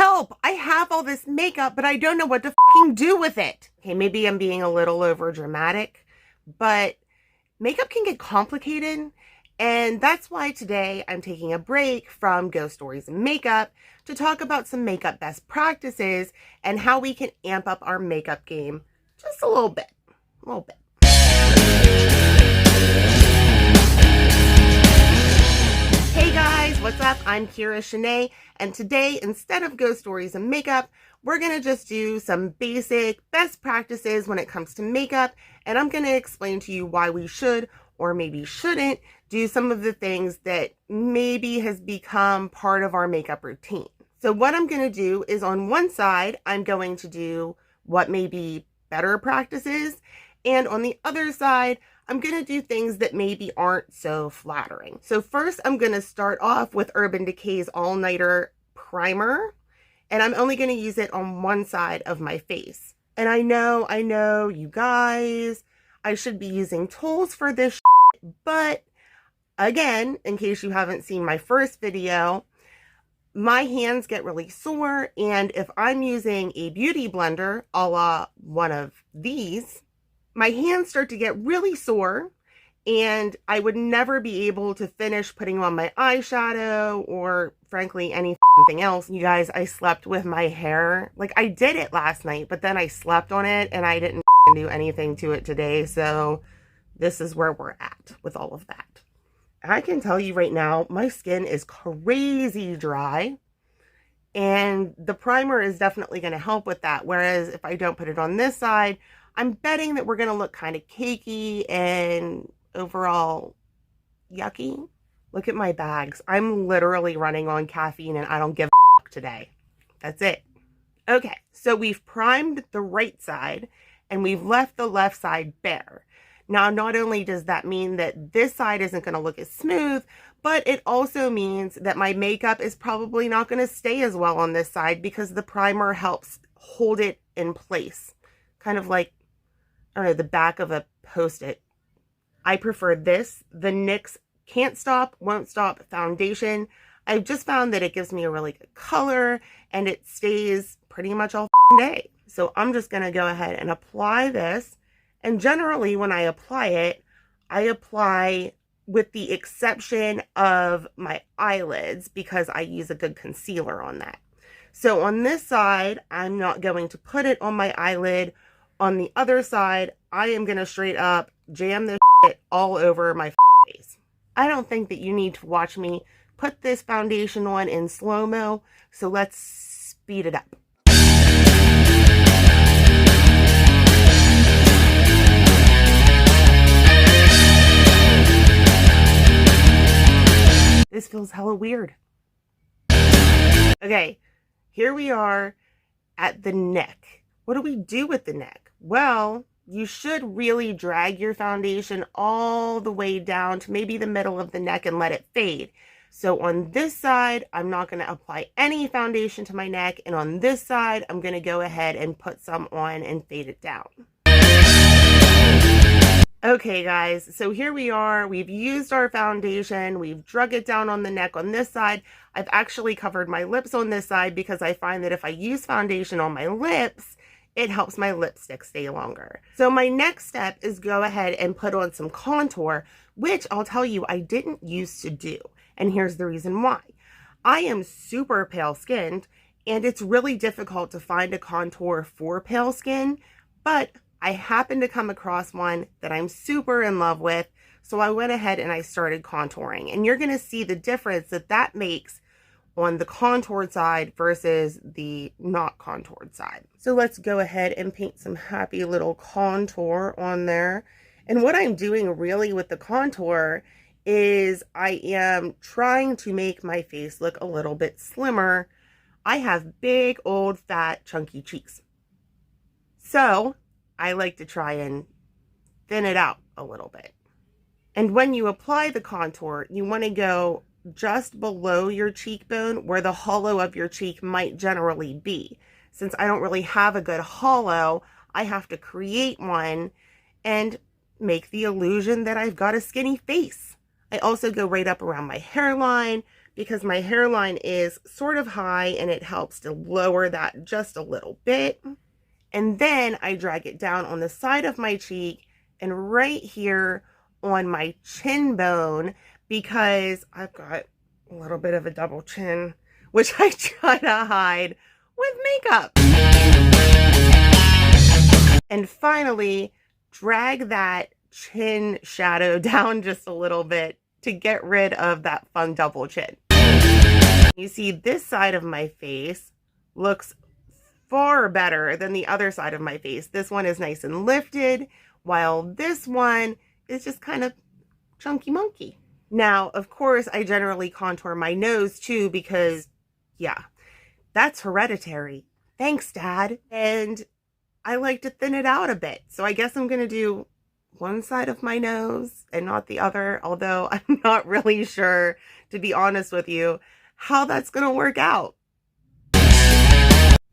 Help! I have all this makeup, but I don't know what to fucking do with it. Okay, maybe I'm being a little over dramatic, but makeup can get complicated. And that's why today I'm taking a break from Ghost Stories and Makeup to talk about some makeup best practices and how we can amp up our makeup game just a little bit. Hey guys, what's up? I'm Kira Shanae, and today, instead of Ghost Stories and Makeup, we're going to just do some basic best practices when it comes to makeup, and I'm going to explain to you why we should or maybe shouldn't do some of the things that maybe has become part of our makeup routine. So what I'm going to do is, on one side, I'm going to do what may be better practices, and on the other side, I'm going to do things that maybe aren't so flattering. So first, I'm going to start off with Urban Decay's All Nighter Primer, and I'm only going to use it on one side of my face. And I know, you guys, I should be using tools for this shit, but again, in case you haven't seen my first video, my hands get really sore, and if I'm using a beauty blender, a la one of these, my hands start to get really sore, and I would never be able to finish putting on my eyeshadow or frankly anything else. You guys, I slept with my hair. Like, I did it last night, but then I slept on it and I didn't do anything to it today. So this is where we're at with all of that. I can tell you right now, my skin is crazy dry, and the primer is definitely going to help with that. Whereas if I don't put it on this side, I'm betting that we're going to look kind of cakey and overall yucky. Look at my bags. I'm literally running on caffeine and I don't give a fuck today. That's it. Okay, so we've primed the right side and we've left the left side bare. Now, not only does that mean that this side isn't going to look as smooth, but it also means that my makeup is probably not going to stay as well on this side because the primer helps hold it in place. Kind of like, I don't know, the back of a Post-it. I prefer this, the NYX Can't Stop, Won't Stop foundation. I've just found that it gives me a really good color and it stays pretty much all day. So I'm just going to go ahead and apply this. And generally when I apply with the exception of my eyelids because I use a good concealer on that. So on this side, I'm not going to put it on my eyelid. On the other side, I am going to straight up jam this shit all over my face. I don't think that you need to watch me put this foundation on in slow-mo, so let's speed it up. This feels hella weird. Okay, here we are at the neck. What do we do with the neck? Well, you should really drag your foundation all the way down to maybe the middle of the neck and let it fade. So on this side, I'm not going to apply any foundation to my neck. And on this side, I'm going to go ahead and put some on and fade it down. Okay, guys, so here we are. We've used our foundation. We've drug it down on the neck on this side. I've actually covered my lips on this side because I find that if I use foundation on my lips, it helps my lipstick stay longer. So my next step is go ahead and put on some contour, which I'll tell you I didn't used to do. And here's the reason why. I am super pale skinned and it's really difficult to find a contour for pale skin, but I happened to come across one that I'm super in love with. So I went ahead and I started contouring, and you're going to see the difference that makes on the contoured side versus the not contoured side. So let's go ahead and paint some happy little contour on there. And what I'm doing really with the contour is I am trying to make my face look a little bit slimmer. I have big, old, fat, chunky cheeks. So I like to try and thin it out a little bit. And when you apply the contour, you want to go just below your cheekbone where the hollow of your cheek might generally be. Since I don't really have a good hollow, I have to create one and make the illusion that I've got a skinny face. I also go right up around my hairline because my hairline is sort of high and it helps to lower that just a little bit. And then I drag it down on the side of my cheek and right here on my chin bone, because I've got a little bit of a double chin, which I try to hide with makeup. And finally, drag that chin shadow down just a little bit to get rid of that fun double chin. You see, this side of my face looks far better than the other side of my face. This one is nice and lifted, while this one is just kind of chunky monkey. Now, of course, I generally contour my nose too, because yeah, that's hereditary. Thanks, Dad. And I like to thin it out a bit. So I guess I'm going to do one side of my nose and not the other, although I'm not really sure, to be honest with you, how that's going to work out.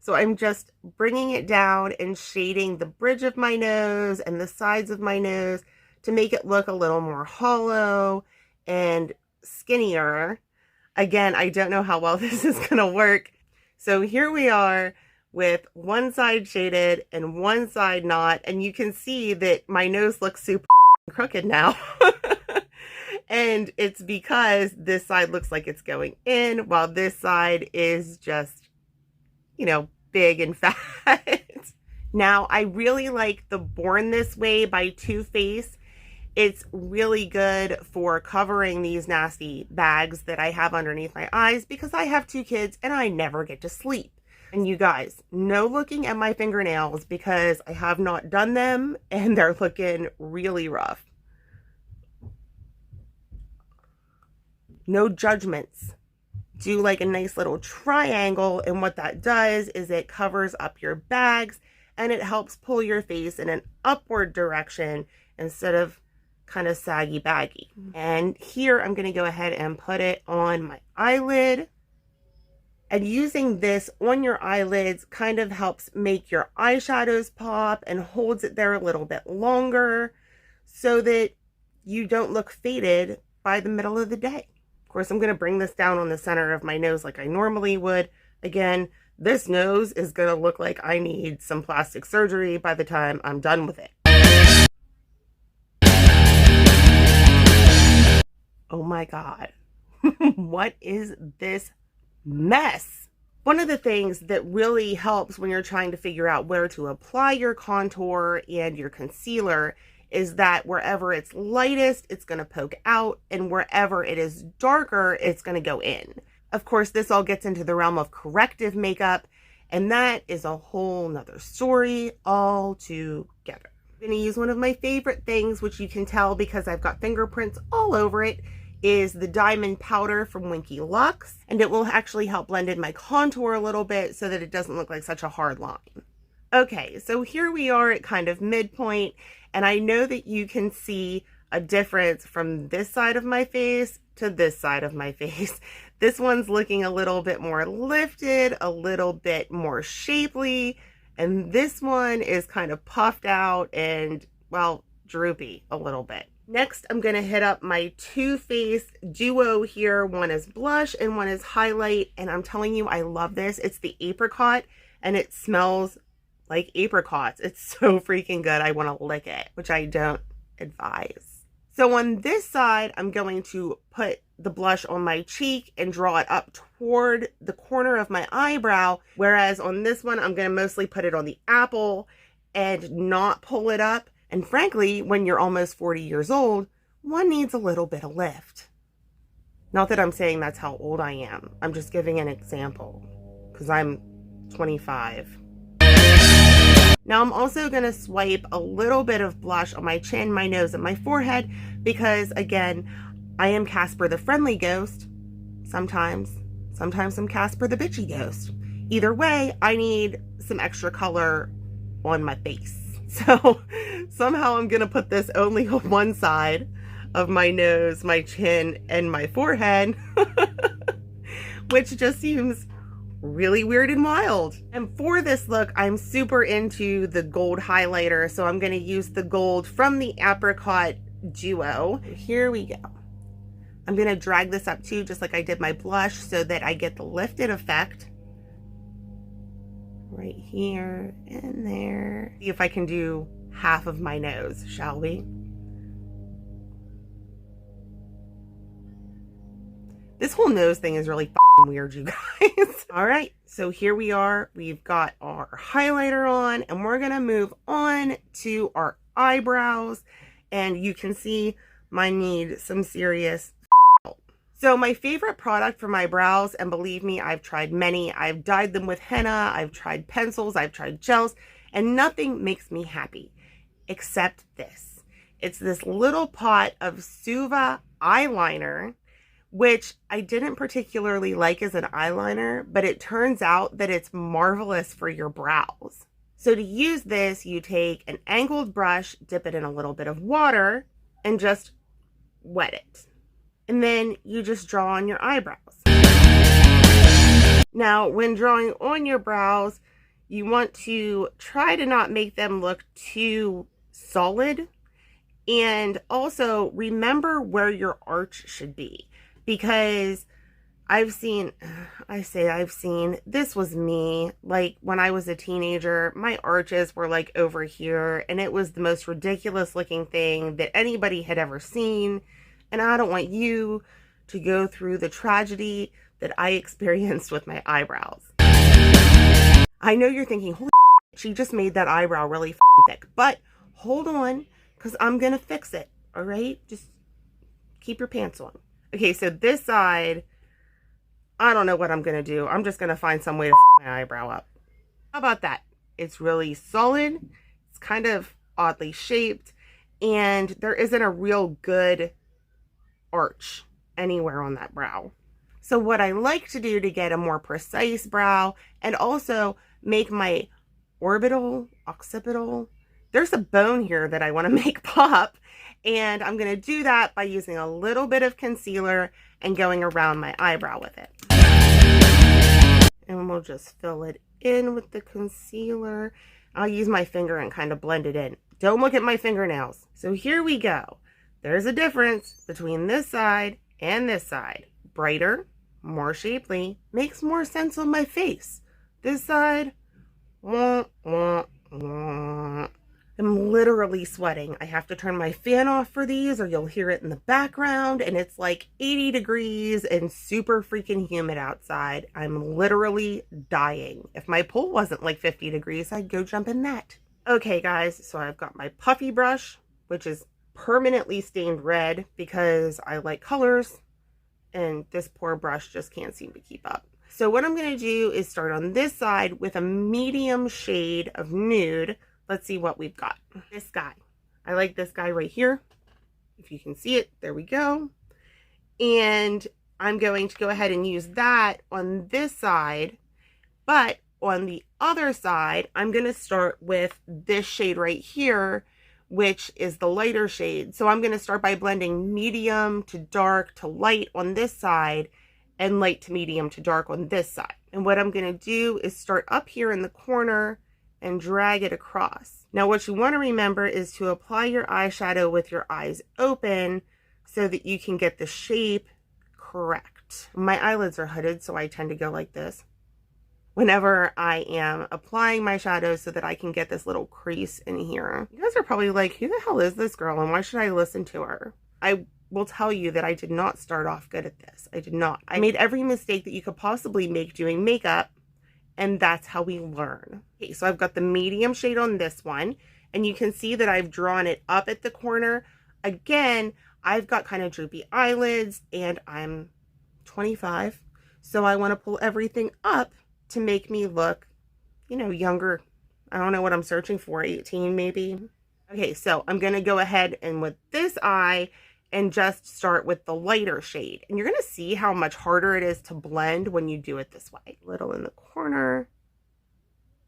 So I'm just bringing it down and shading the bridge of my nose and the sides of my nose to make it look a little more hollow and skinnier. Again, I don't know how well this is going to work. So here we are with one side shaded and one side not. And you can see that my nose looks super crooked now. And it's because this side looks like it's going in, while this side is just, you know, big and fat. Now, I really like the Born This Way by Too Faced. It's really good for covering these nasty bags that I have underneath my eyes, because I have 2 kids and I never get to sleep. And you guys, no looking at my fingernails, because I have not done them and they're looking really rough. No judgments. Do like a nice little triangle, and what that does is it covers up your bags and it helps pull your face in an upward direction instead of kind of saggy baggy. And here I'm going to go ahead and put it on my eyelid. And using this on your eyelids kind of helps make your eyeshadows pop and holds it there a little bit longer so that you don't look faded by the middle of the day. Of course, I'm going to bring this down on the center of my nose like I normally would. Again, this nose is going to look like I need some plastic surgery by the time I'm done with it. Oh my God. What is this mess? One of the things that really helps when you're trying to figure out where to apply your contour and your concealer is that wherever it's lightest, it's going to poke out, and wherever it is darker, it's going to go in. Of course, this all gets into the realm of corrective makeup, and that is a whole nother story altogether. I'm going to use one of my favorite things, which you can tell because I've got fingerprints all over it, is the diamond powder from Winky Lux, and it will actually help blend in my contour a little bit so that it doesn't look like such a hard line. Okay, so here we are at kind of midpoint, and I know that you can see a difference from this side of my face to this side of my face. This one's looking a little bit more lifted, a little bit more shapely, and this one is kind of puffed out and, well, droopy a little bit. Next, I'm going to hit up my Too Faced duo here. One is blush and one is highlight, and I'm telling you, I love this. It's the apricot, and it smells like apricots. It's so freaking good. I want to lick it, which I don't advise. So on this side, I'm going to put the blush on my cheek and draw it up toward the corner of my eyebrow, whereas on this one, I'm going to mostly put it on the apple and not pull it up. And frankly, when you're almost 40 years old, one needs a little bit of lift. Not that I'm saying that's how old I am. I'm just giving an example because I'm 25. Now I'm also going to swipe a little bit of blush on my chin, my nose, and my forehead because, again, I am Casper the friendly ghost. Sometimes I'm Casper the bitchy ghost. Either way, I need some extra color on my face. So somehow I'm going to put this only on one side of my nose, my chin, and my forehead, which just seems really weird and wild. And for this look, I'm super into the gold highlighter, so I'm going to use the gold from the apricot duo. Here we go. I'm going to drag this up too, just like I did my blush, so that I get the lifted effect. Right here and there. See if I can do half of my nose, shall we? This whole nose thing is really fucking weird, you guys. All right, so here we are. We've got our highlighter on, and we're gonna move on to our eyebrows. And you can see mine need some serious help. So my favorite product for my brows, and believe me, I've tried many. I've dyed them with henna, I've tried pencils, I've tried gels, and nothing makes me happy except this. It's this little pot of Suva eyeliner, which I didn't particularly like as an eyeliner, but it turns out that it's marvelous for your brows. So to use this, you take an angled brush, dip it in a little bit of water, and just wet it. And then you just draw on your eyebrows. Now, when drawing on your brows, you want to try to not make them look too solid. And also remember where your arch should be. Because I've seen, this was me, like when I was a teenager, my arches were like over here, and it was the most ridiculous looking thing that anybody had ever seen. And I don't want you to go through the tragedy that I experienced with my eyebrows. I know you're thinking, holy shit, she just made that eyebrow really thick, but hold on, because I'm going to fix it. All right. Just keep your pants on. Okay, so this side, I don't know what I'm going to do. I'm just going to find some way to my eyebrow up. How about that? It's really solid. It's kind of oddly shaped. And there isn't a real good arch anywhere on that brow. So what I like to do to get a more precise brow and also make my occipital, there's a bone here that I want to make pop. And I'm going to do that by using a little bit of concealer and going around my eyebrow with it. And we'll just fill it in with the concealer. I'll use my finger and kind of blend it in. Don't look at my fingernails. So here we go. There's a difference between this side and this side. Brighter, more shapely, makes more sense on my face. This side, wah, wah, wah. I'm literally sweating. I have to turn my fan off for these or you'll hear it in the background, and it's like 80 degrees and super freaking humid outside. I'm literally dying. If my pool wasn't like 50 degrees, I'd go jump in that. Okay guys, so I've got my puffy brush, which is permanently stained red because I like colors, and this poor brush just can't seem to keep up. So what I'm going to do is start on this side with a medium shade of nude. Let's see what we've got. This guy. I like this guy right here. If you can see it, there we go. And I'm going to go ahead and use that on this side. But on the other side, I'm going to start with this shade right here, which is the lighter shade. So I'm going to start by blending medium to dark to light on this side and light to medium to dark on this side. And what I'm going to do is start up here in the corner and drag it across. Now what you want to remember is to apply your eyeshadow with your eyes open so that you can get the shape correct. My eyelids are hooded, so I tend to go like this whenever I am applying my shadows so that I can get this little crease in here. You guys are probably like, who the hell is this girl and why should I listen to her? I will tell you that I did not start off good at this. I did not. I made every mistake that you could possibly make doing makeup, and that's how we learn. Okay, so I've got the medium shade on this one, and you can see that I've drawn it up at the corner. Again, I've got kind of droopy eyelids, and I'm 25, so I want to pull everything up to make me look, you know, younger. I don't know what I'm searching for, 18 maybe. Okay, so I'm going to go ahead and with this eye and just start with the lighter shade. And you're going to see how much harder it is to blend when you do it this way. Little in the corner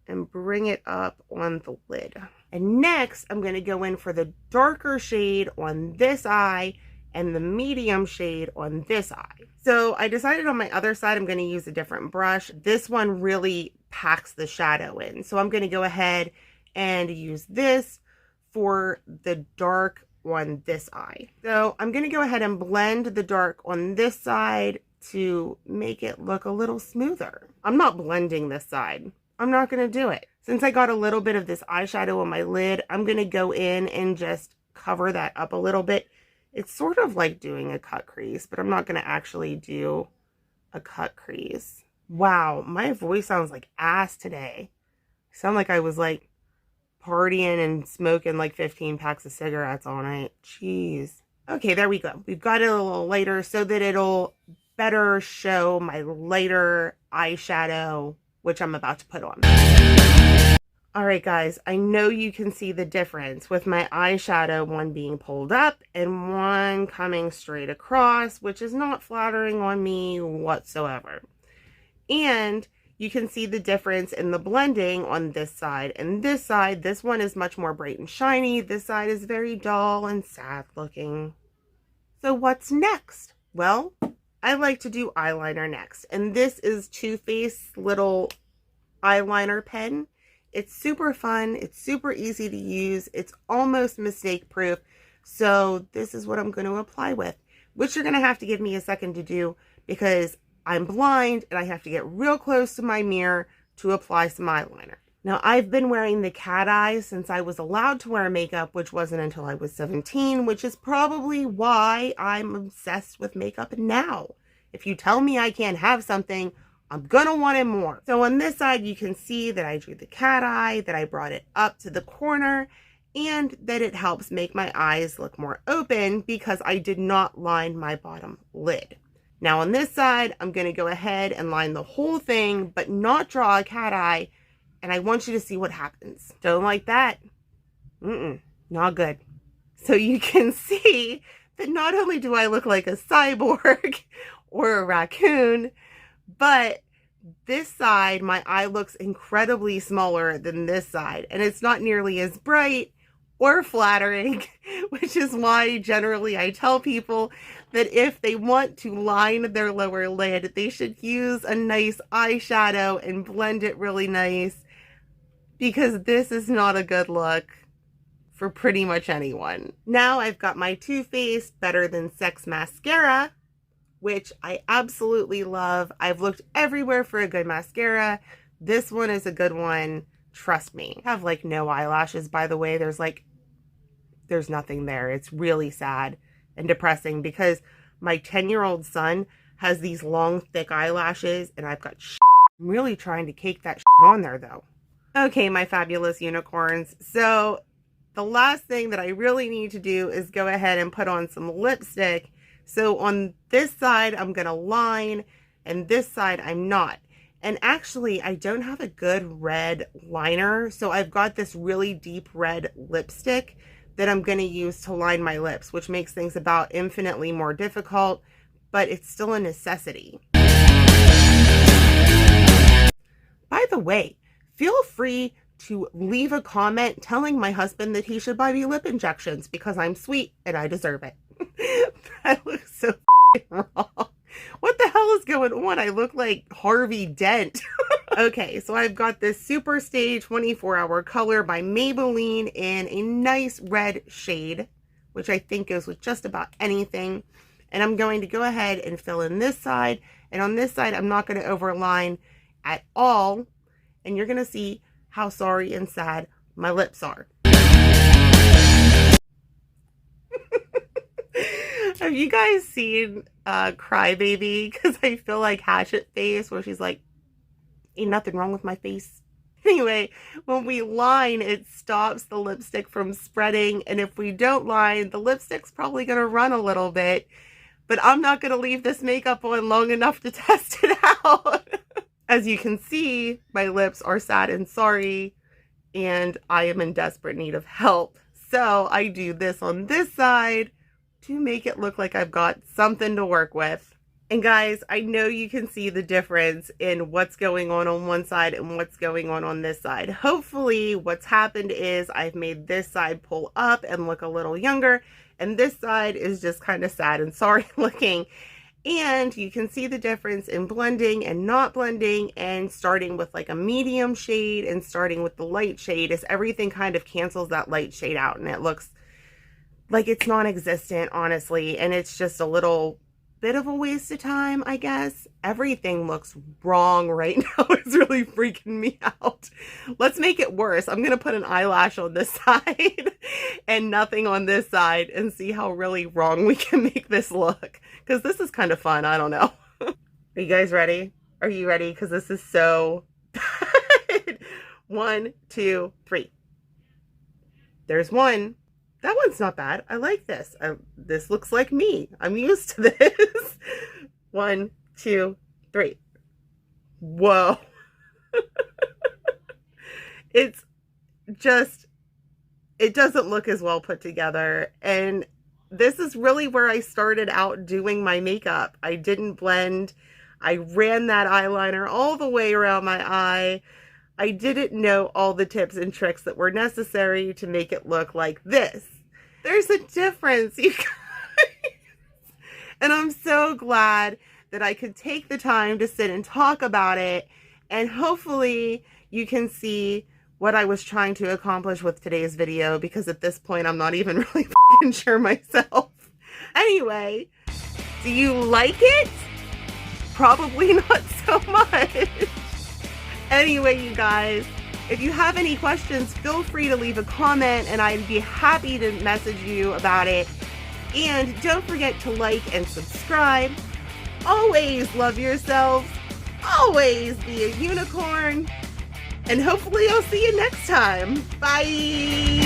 and bring it up on the lid. And next, I'm going to go in for the darker shade on this eye and the medium shade on this eye. So I decided on my other side, I'm going to use a different brush. This one really packs the shadow in. So I'm going to go ahead and use this for the dark on this eye. So I'm going to go ahead and blend the dark on this side to make it look a little smoother. I'm not blending this side. I'm not going to do it. Since I got a little bit of this eyeshadow on my lid, I'm going to go in and just cover that up a little bit. It's sort of like doing a cut crease, but I'm not going to actually do a cut crease. Wow, my voice sounds like ass today. I sound like I was like partying and smoking like 15 packs of cigarettes all night. Jeez. Okay, there we go. We've got it a little lighter so that it'll better show my lighter eyeshadow, which I'm about to put on. All right, guys, I know you can see the difference with my eyeshadow, one being pulled up and one coming straight across, which is not flattering on me whatsoever. And you can see the difference in the blending on this side and this side. This one is much more bright and shiny. This side is very dull and sad looking. So what's next? Well, I like to do eyeliner next. And this is Too Faced's little eyeliner pen. It's super fun. It's super easy to use. It's almost mistake proof. So this is what I'm going to apply with, which you're going to have to give me a second to do because I'm blind and I have to get real close to my mirror to apply some eyeliner. Now, I've been wearing the cat eye since I was allowed to wear makeup, which wasn't until I was 17, which is probably why I'm obsessed with makeup now. If you tell me I can't have something, I'm gonna want it more. So on this side, you can see that I drew the cat eye, that I brought it up to the corner, and that it helps make my eyes look more open because I did not line my bottom lid. Now on this side, I'm gonna go ahead and line the whole thing, but not draw a cat eye, and I want you to see what happens. Don't like that? Not good. So you can see that not only do I look like a cyborg or a raccoon, but this side, my eye looks incredibly smaller than this side, and it's not nearly as bright or flattering, which is why generally I tell people that if they want to line their lower lid, they should use a nice eyeshadow and blend it really nice, because this is not a good look for pretty much anyone. Now I've got my Too Faced Better Than Sex mascara, which I absolutely love. I've looked everywhere for a good mascara. This one is a good one. Trust me. I have like no eyelashes, by the way. There's nothing there. It's really sad and depressing because my 10-year-old son has these long, thick eyelashes and I've got shit. I'm really trying to cake that shit on there though. Okay, my fabulous unicorns. So the last thing that I really need to do is go ahead and put on some lipstick. So on this side, I'm going to line, and this side, I'm not. And actually, I don't have a good red liner, so I've got this really deep red lipstick that I'm going to use to line my lips, which makes things about infinitely more difficult, but it's still a necessity. By the way, feel free to leave a comment telling my husband that he should buy me lip injections because I'm sweet and I deserve it. That looks so wrong. What the hell is going on? I look like Harvey Dent. Okay, so I've got this Super Stay 24-Hour Color by Maybelline in a nice red shade, which I think goes with just about anything. And I'm going to go ahead and fill in this side. And on this side, I'm not going to overline at all. And you're going to see how sorry and sad my lips are. Have you guys seen Crybaby? Because I feel like Hatchet Face, where she's like, ain't nothing wrong with my face. Anyway, when we line, it stops the lipstick from spreading. And if we don't line, the lipstick's probably going to run a little bit. But I'm not going to leave this makeup on long enough to test it out. As you can see, my lips are sad and sorry. And I am in desperate need of help. So I do this on this side to make it look like I've got something to work with. And guys, I know you can see the difference in what's going on one side and what's going on this side. Hopefully what's happened is I've made this side pull up and look a little younger, and this side is just kind of sad and sorry looking. And you can see the difference in blending and not blending, and starting with like a medium shade and starting with the light shade, as everything kind of cancels that light shade out and it looks like it's non-existent, honestly, and it's just a little bit of a waste of time, I guess. Everything looks wrong right now. It's really freaking me out. Let's make it worse. I'm gonna put an eyelash on this side and nothing on this side and see how really wrong we can make this look, because this is kind of fun. I don't know. Are you guys ready? Are you ready? Because this is so bad. 1, 2, 3. There's one. That one's not bad. I like this. This looks like me. I'm used to this. 1, 2, 3. Whoa. It's just, it doesn't look as well put together. And this is really where I started out doing my makeup. I didn't blend. I ran that eyeliner all the way around my eye. I didn't know all the tips and tricks that were necessary to make it look like this. There's a difference, you guys. And I'm so glad that I could take the time to sit and talk about it. And hopefully you can see what I was trying to accomplish with today's video, because at this point I'm not even really fucking sure myself. Anyway, do you like it? Probably not so much. Anyway, you guys, if you have any questions, feel free to leave a comment and I'd be happy to message you about it. And don't forget to like and subscribe. Always love yourselves. Always be a unicorn. And hopefully I'll see you next time. Bye.